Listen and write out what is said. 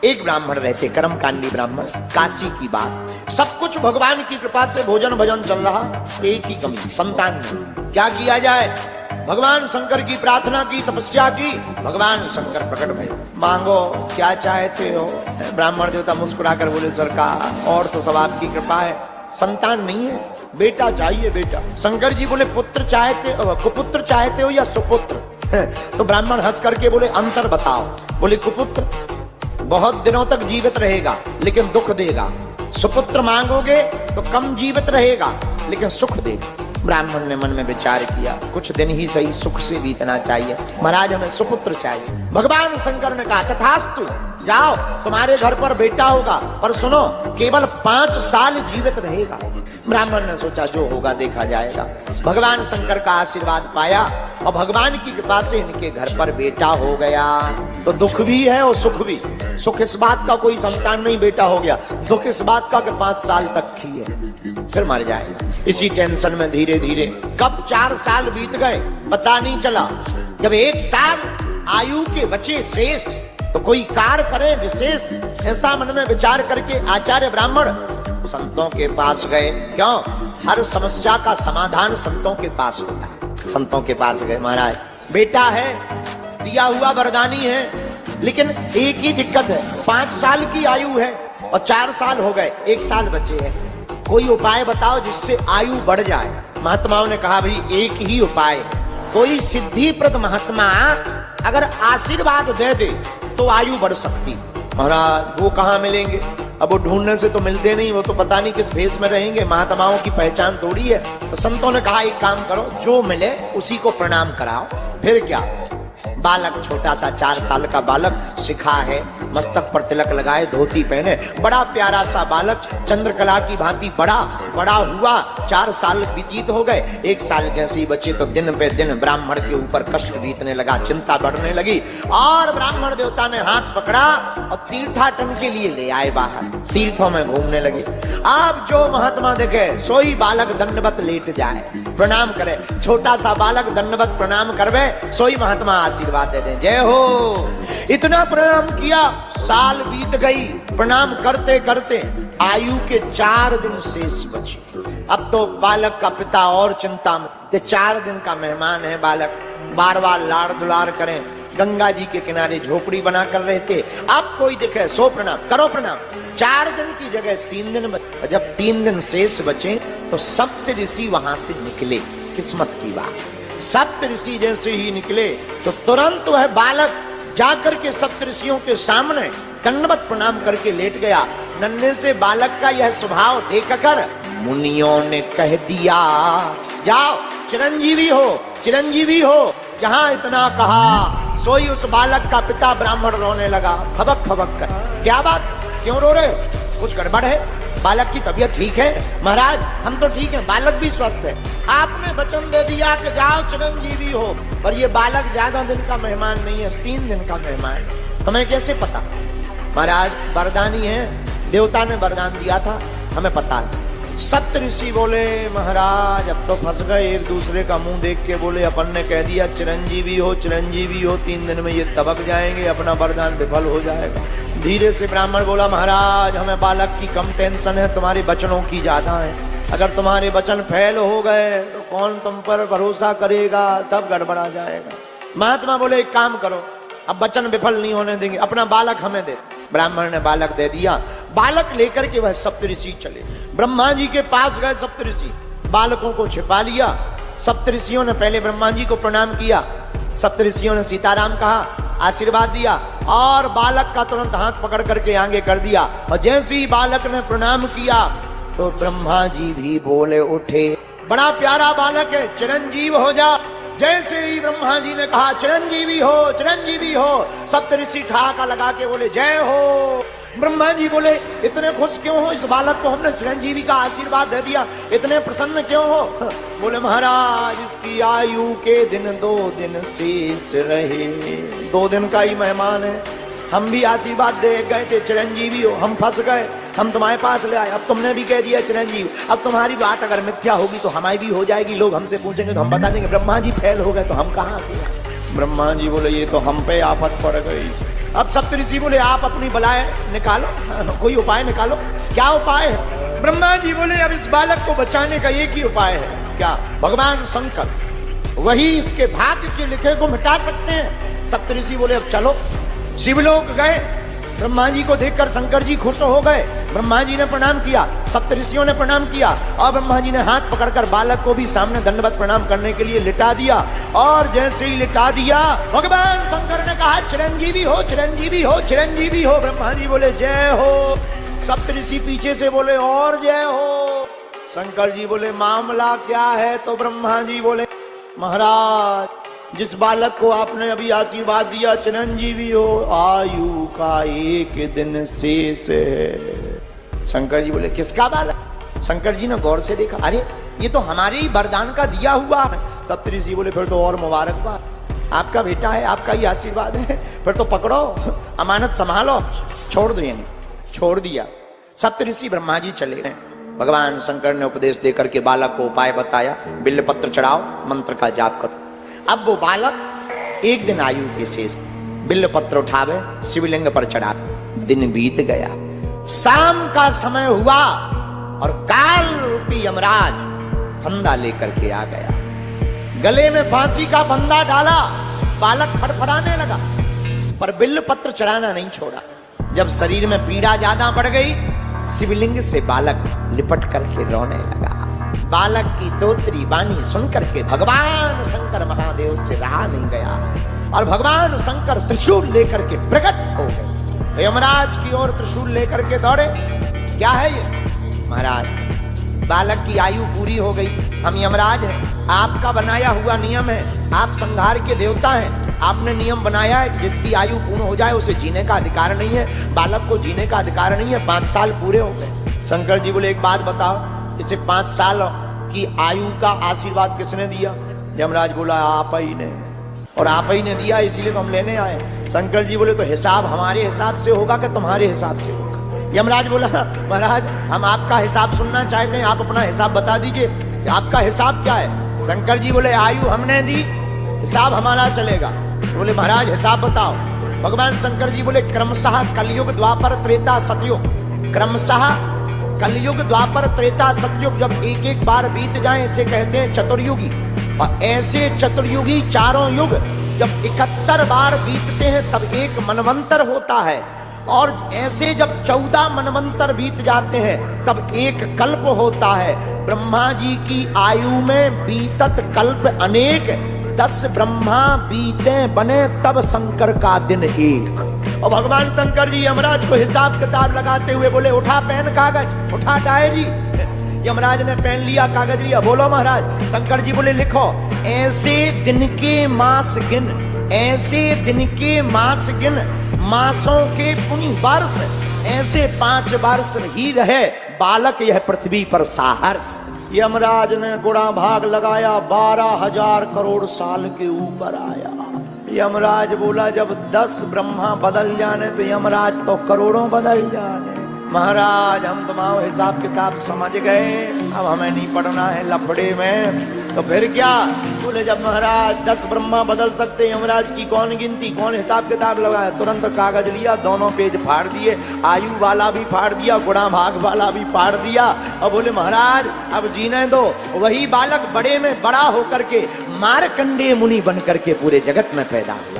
एक ब्राह्मण रहते, कर्मकांडी ब्राह्मण, काशी की बात। सब कुछ भगवान की कृपा से भोजन भजन चल रहा, एक ही कमी, संतान नहीं। क्या किया जाए? भगवान शंकर की प्रार्थना की, तपस्या की, भगवान शंकर प्रकट भये। मांगो क्या चाहते हो? ब्राह्मण देवता मुस्कुराकर बोले, सरकार और तो सब आपकी कृपा है, संतान नहीं है, बेटा चाहिए बेटा। शंकर जी बोले, पुत्र चाहते हो, कुपुत्र चाहते हो या सुपुत्र? तो ब्राह्मण हंस करके बोले, अंतर बताओ। बोले, कुपुत्र बहुत दिनों तक जीवित रहेगा लेकिन दुख देगा, सुपुत्र मांगोगे तो कम जीवित रहेगा लेकिन सुख देगा। ब्राह्मण ने मन में विचार किया, कुछ दिन ही सही सुख से बीतना चाहिए, महाराज हमें सुपुत्र चाहिए। भगवान शंकर ने कहा, तथास्तु, जाओ तुम्हारे घर पर बेटा होगा, पर सुनो केवल 5 साल जीवित रहेगा। ब्राह्मण ने सोचा जो होगा देखा जाएगा। भगवान शंकर का आशीर्वाद पाया और भगवान की कृपा से इनके घर पर बेटा हो गया। तो दुख भी है और सुख भी। सुख इस बात का कोई संतान नहीं बेटा हो गया, दुख इस बात का कि 5 साल तक ही है, फिर मर जाएगा। इसी टेंशन में धीरे धीरे कब 4 साल बीत गए पता नहीं चला। जब 1 साल आयु के बचे शेष, तो कोई कार्य करे विशेष, ऐसा मन में विचार करके आचार्य ब्राह्मण संतों के पास गए। क्यों? हर समस्या का समाधान संतों के पास होता है। संतों के पास गए, महाराज बेटा है, दिया हुआ वरदानी है, लेकिन एक ही दिक्कत है, 5 साल की आयु है और 4 साल हो गए, 1 साल बचे हैं, कोई उपाय बताओ जिससे आयु बढ़ जाए। महात्माओं ने कहा, भाई एक ही उपाय, कोई सिद्धिप्रद महात्मा अगर आशीर्वाद दे दे तो आयु बढ़ सकती। महाराज वो कहाँ मिलेंगे? अब वो ढूंढने से तो मिलते नहीं, वो तो पता नहीं किस भेष में रहेंगे, महात्माओं की पहचान थोड़ी है। तो संतों ने कहा, एक काम करो, जो मिले उसी को प्रणाम कराओ। फिर क्या? बालक, छोटा सा 4 साल का बालक सिखा है, मस्तक पर तिलक लगाए, धोती पहने, बड़ा प्यारा सा बालक, चंद्रकला की भांति बड़ा बड़ा हुआ। 4 साल व्यतीत हो गए, 1 साल जैसे ही बचे तो दिन पे दिन ब्राह्मण के ऊपर कष्ट बीतने लगा, चिंता बढ़ने लगी। और ब्राह्मण देवता ने हाथ पकड़ा और तीर्थाटन के लिए ले आए बाहर, तीर्थों में घूमने लगे। अब जो महात्मा देखे सोई बालक दंडवत लेट जाए, प्रणाम करे, छोटा सा बालक दंडवत प्रणाम करवे, सोई महात्मा आशीर्वाद दे दें, जय हो। इतना प्रणाम किया, साल बीत गई, प्रणाम करते करते आयु के 4 दिन शेष बचे। अब तो बालक का पिता और चिंता में, 4 दिन का मेहमान है बालक, बार बार लाड़ दुलार करें, गंगा जी के किनारे झोपड़ी बनाकर रहते। अब कोई दिखे सो प्रणाम करो, प्रणाम। 4 दिन की जगह 3 दिन बचे। जब 3 दिन शेष बचे तो सप्त ऋषि वहां से निकले। किस्मत की बात, सप्त ऋषि जैसे ही निकले तो तुरंत वह बालक जाकर के सप्त ऋषियों के सामने दंडवत प्रणाम करके लेट गया। नन्हे से बालक का यह स्वभाव देखकर मुनियों ने कह दिया, जाओ चिरंजीवी हो, चिरंजीवी हो। जहां इतना कहा सोई उस बालक का पिता ब्राह्मण रोने लगा, फबक फबक कर। क्या बात, क्यों रो रहे हो? कुछ गड़बड़ है? बालक की तबीयत ठीक है? महाराज हम तो ठीक हैं, बालक भी स्वस्थ है। आपने वचन दे दिया कि जाओ चिरंजीवी हो, पर ये बालक ज्यादा दिन का मेहमान नहीं है, 3 दिन का मेहमान। हमें कैसे पता? महाराज वरदानी है, देवता ने वरदान दिया था, हमें पता है। सप्त ऋषि बोले, महाराज अब तो फंस गए। एक दूसरे का मुंह देख के बोले, अपन ने कह दिया चिरंजीवी हो, चिरंजीवी हो, 3 दिन में ये दबक जाएंगे, अपना वरदान विफल हो जाएगा। धीरे से ब्राह्मण बोला, महाराज हमें बालक की कम टेंशन है, तुम्हारे वचनों की ज्यादा है। अगर तुम्हारे वचन फेल हो गए तो कौन तुम पर भरोसा करेगा, सब गड़बड़ा जाएगा। महात्मा बोले, एक काम करो, अब वचन विफल नहीं होने देंगे, अपना बालक हमें दे। ब्राह्मण ने बालक दे दिया। बालक लेकर के वह सप्तऋषि चले, ब्रह्मा जी के पास गए। सप्तऋषि बालकों को छिपा लिया। सप्तऋषियों ने पहले ब्रह्मा जी को प्रणाम किया, सप्तऋषियों ने सीताराम कहा, आशीर्वाद दिया और बालक का तुरंत हाथ पकड़ करके आगे कर दिया। और जैसे ही बालक ने प्रणाम किया तो ब्रह्मा जी भी बोले उठे, बड़ा प्यारा बालक है, चिरंजीव हो जा। जैसे ही ब्रह्मा जी ने कहा चिरंजीवी हो, चिरंजीवी हो, सप्तऋषि ठहाका लगा के बोले जय हो। ब्रह्मा जी बोले, इतने खुश क्यों हो? इस बालक को हमने चिरंजीवी का आशीर्वाद दे दिया, इतने प्रसन्न क्यों हो? बोले, महाराज इसकी आयु के दिन 2 दिन शेष रहे, 2 दिन का ही मेहमान है। हम भी आशीर्वाद दे गए थे चिरंजीवी हो, हम फंस गए, हम तुम्हारे पास ले आए, अब तुमने भी कह दिया चिरंजीवी। अब तुम्हारी बात अगर मिथ्या होगी तो हमारी भी हो जाएगी, लोग हमसे पूछेंगे तो हम बता देंगे ब्रह्मा जी फेल हो गए, तो हम कहाँ? ब्रह्मा जी बोले, ये तो हम पे आफत पड़ गई। अब सप्तऋषि बोले आप अपनी बलाएं निकालो, कोई उपाय निकालो। क्या उपाय है? ब्रह्मा जी बोले अब इस बालक को बचाने का एक ही उपाय है। क्या? भगवान शंकर वही इसके भाग्य के लिखे को मिटा सकते हैं। सप्तऋषि बोले अब चलो। शिवलोक गए, ब्रह्मा जी को देखकर शंकर जी खुश हो गए। ब्रह्मा जी ने प्रणाम किया, सप्तऋषियों ने प्रणाम किया और ब्रह्मा जी ने हाथ पकड़कर बालक को भी सामने दंडवत प्रणाम करने के लिए लिटा दिया। और जैसे ही लिटा दिया, भगवान शंकर ने कहा चिरंजीवी हो, चिरंजीवी हो, चिरंजीवी हो। ब्रह्मा जी बोले जय हो। सप्तऋषि पीछे से बोले और जय हो। शंकर जी बोले मामला क्या है? तो ब्रह्मा जी बोले महाराज जिस बालक को आपने अभी आशीर्वाद दिया चिरंजीवी हो, आयु का एक दिन शेष है। शंकर जी बोले किसका बालक? शंकर जी ने गौर से देखा, अरे ये तो हमारे ही वरदान का दिया हुआ है। सप्तऋषि बोले फिर तो और मुबारकबाद, आपका बेटा है, आपका ही आशीर्वाद है, फिर तो पकड़ो, अमानत संभालो, छोड़ दो। यानी छोड़ दिया। सप्तऋषि ब्रह्मा जी चले गए। भगवान शंकर ने उपदेश देकर के बालक को उपाय बताया, बिल्वपत्र चढ़ाओ, मंत्र का जाप करो। अब वो बालक एक दिन आयु के शेष, बिल्वपत्र उठावे, शिवलिंग पर चढ़ा। दिन बीत गया, शाम का समय हुआ और काल रूपी यमराज फंदा लेकर के आ गया। गले में फांसी का फंदा डाला, बालक फड़फड़ाने लगा, पर बिल्वपत्र चढ़ाना नहीं छोड़ा। जब शरीर में पीड़ा ज्यादा बढ़ गई, शिवलिंग से बालक लिपट करके रोने लगा। बालक की तोत्री वाणी सुनकर के भगवान शंकर महादेव से रहा नहीं गया और भगवान शंकर त्रिशूल लेकर के प्रकट हो गए। यमराज की ओर त्रिशूल लेकर के दौड़े। क्या है ये? महाराज बालक की आयु पूरी हो गई, हम यमराज हैं, आपका बनाया हुआ नियम है, आप संहार के देवता हैं, आपने नियम बनाया है कि जिसकी आयु पूर्ण हो जाए उसे जीने का अधिकार नहीं है, बालक को जीने का अधिकार नहीं है। 5 साल पूरे हो गए। शंकर जी बोले एक बात बताओ, इसे 5 साल की आयु का आशीर्वाद किसने दिया? यमराज बोला आप ही ने, और आप ही ने दिया इसीलिए तो हम लेने आए। शंकर जी बोले तो हिसाब हमारे हिसाब से होगा कि तुम्हारे हिसाब से होगा? यमराज बोला महाराज हम आपका हिसाब सुनना चाहते हैं, आप अपना हिसाब बता दीजिए, आपका हिसाब क्या है? शंकर जी बोले आयु हमने दी, हिसाब हमारा चलेगा। बोले महाराज हिसाब बताओ। भगवान शंकर जी बोले क्रमशः कलयुग द्वापर त्रेता सतयुग, क्रमशः कलयुग द्वापर त्रेता सतयुग जब एक एक बार बीत जाए इसे कहते हैं चतुर्युगी। और ऐसे चतुर्युगी चारों युग जब 71 बार बीतते हैं तब एक मनवंतर होता है, और ऐसे जब 14 मनवंतर बीत जाते हैं तब एक कल्प होता है। ब्रह्मा जी की आयु में बीतत कल्प अनेक, 10 ब्रह्मा बीते बने तब शंकर का दिन एक। और भगवान शंकर जी यमराज को हिसाब किताब लगाते हुए बोले उठा पेन कागज, उठा डायरी। यमराज ने पेन लिया, कागज लिया, बोलो महाराज। शंकर जी बोले लिखो ऐसे दिन के मास गिन, ऐसे दिन के मास गिन, मासों के पुण्य वर्ष, ऐसे 5 वर्ष ही रहे बालक यह पृथ्वी पर साहर्ष। यमराज ने गुणा भाग लगाया, 12,000 करोड़ साल के ऊपर आया। यमराज बोला जब 10 ब्रह्मा बदल जाने तो यमराज तो करोड़ों बदल जाने। महाराज हम तुम्हारा हिसाब किताब समझ गए, अब हमें नहीं पढ़ना है लफड़े में। तो फिर क्या? बोले जब महाराज 10 ब्रह्मा बदल सकते, यमराज की कौन गिनती, कौन हिसाब किताब लगाया? तुरंत कागज लिया, दोनों पेज फाड़ दिए, आयु वाला भी फाड़ दिया, गुणा भाग वाला भी फाड़ दिया। और बोले महाराज अब जीने दो। वही बालक बड़े में बड़ा होकर के मार्कंडेय मुनि बन करके पूरे जगत में पैदा हुआ।